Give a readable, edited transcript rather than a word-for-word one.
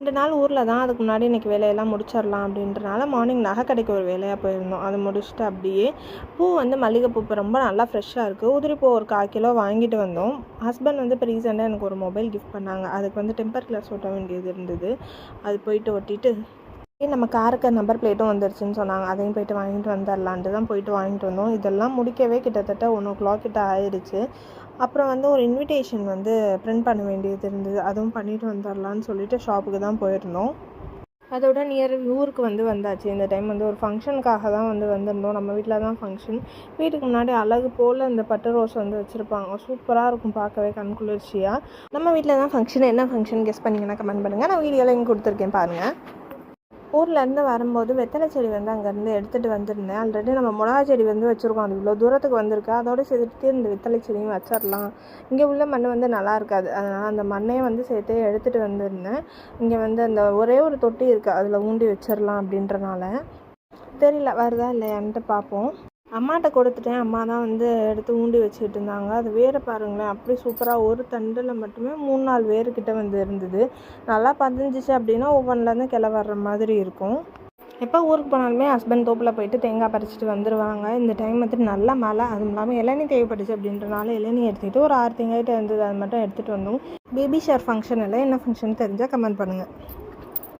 2 நாள் ஊரில் தான். அதுக்கு முன்னாடி இன்றைக்கி வேலையெல்லாம் முடிச்சிடலாம் அப்படின்றனால மார்னிங் நகை கடைக்கு ஒரு வேலையாக போயிருந்தோம். அதை முடிச்சுட்டு அப்படியே பூ வந்து மல்லிகைப்பூ இப்போ ரொம்ப நல்லா ஃப்ரெஷ்ஷாக இருக்குது. உதிரிப்பூ ஒரு 1/4 கிலோ வாங்கிட்டு வந்தோம். ஹஸ்பண்ட் வந்து இப்போ ரீசெண்டாக எனக்கு ஒரு மொபைல் கிஃப்ட் பண்ணாங்க. அதுக்கு வந்து டெம்பர் கிளாஸ் ஒட்ட வேண்டியது இருந்தது. அது போயிட்டு ஒட்டிட்டு நம்ம காருக்கு நம்பர் பிளேட்டும் வந்துருச்சுன்னு சொன்னாங்க. அதையும் போயிட்டு வாங்கிட்டு வந்துடலான்ட்டு தான் போயிட்டு வாங்கிட்டு வந்தோம். இதெல்லாம் முடிக்கவே கிட்டத்தட்ட 1:00 கிட்ட ஆயிடுச்சு. அப்புறம் வந்து ஒரு இன்விடேஷன் வந்து பிரிண்ட் பண்ண வேண்டியது இருந்தது. அதுவும் பண்ணிட்டு வந்துடலான்னு சொல்லிட்டு ஷாப்புக்கு தான் போயிருந்தோம். அதோட நியர் ஊருக்கு வந்தாச்சு. இந்த டைம் வந்து ஒரு ஃபங்க்ஷனுக்காக தான் வந்திருந்தோம். நம்ம வீட்டில் தான் ஃபங்க்ஷன். வீட்டுக்கு முன்னாடி அழகு போல் இந்த பட்டு ரோஸ் வச்சுருப்பாங்க. சூப்பராக இருக்கும் பார்க்கவே கண்குளிர்ச்சியாக. நம்ம வீட்டில் தான் ஃபங்க்ஷன். என்ன ஃபங்க்ஷன் கெஸ் பண்ணிங்கன்னா கமெண்ட் பண்ணுங்கள். நான் வீடியோவில் இங்கே கொடுத்துருக்கேன் பாருங்கள். ஊர்லேருந்து வரும்போது வெத்தலை செடி அங்கேருந்து எடுத்துகிட்டு வந்திருந்தேன். ஆல்ரெடி நம்ம மிளகா செடி வச்சுருக்கோம். அது இவ்வளோ தூரத்துக்கு வந்திருக்கு. அதோடு சேர்த்து இந்த வெத்தலை செடியும் வச்சிடலாம். இங்கே உள்ள மண் நல்லா இருக்காது. அதனால் அந்த மண்ணையை சேர்த்து எடுத்துகிட்டு வந்திருந்தேன். இங்கே அந்த ஒரே ஒரு தொட்டி இருக்குது, அதில் ஊண்டி வச்சிடலாம் அப்படின்றனால. தெரியல வருதா இல்லையான்ட்டு பார்ப்போம். அம்மாட்ட கொடுத்துட்டேன். அம்மா தான் எடுத்து ஊண்டி வச்சுக்கிட்டு இருந்தாங்க. அது வேறு பாருங்களேன், அப்படி சூப்பராக ஒரு தண்டில் மட்டுமே 3-4 வேர்கிட்ட இருந்தது. நல்லா பதிஞ்சிச்சு அப்படின்னா ஒவ்வொன்றிலேருந்து கிளை வர்ற மாதிரி இருக்கும். எப்போ ஊருக்கு போனாலுமே ஹஸ்பண்ட் தோப்பில் போயிட்டு தேங்காய் பறிச்சிட்டு வந்துடுவாங்க. இந்த டைம் நல்ல மழை, அதுவும் இல்லாமல் இளநீ தேவைப்பட்டுச்சு அப்படின்றனால இளநீ எடுத்துக்கிட்டு ஒரு 6 தேங்காய்கிட்ட இருந்தது. அது மட்டும் எடுத்துகிட்டு வந்தோம். பேபி ஷவர் ஃபங்க்ஷன் இல்லை, என்ன ஃபங்க்ஷன் தெரிஞ்சால் கமெண்ட் பண்ணுங்கள்.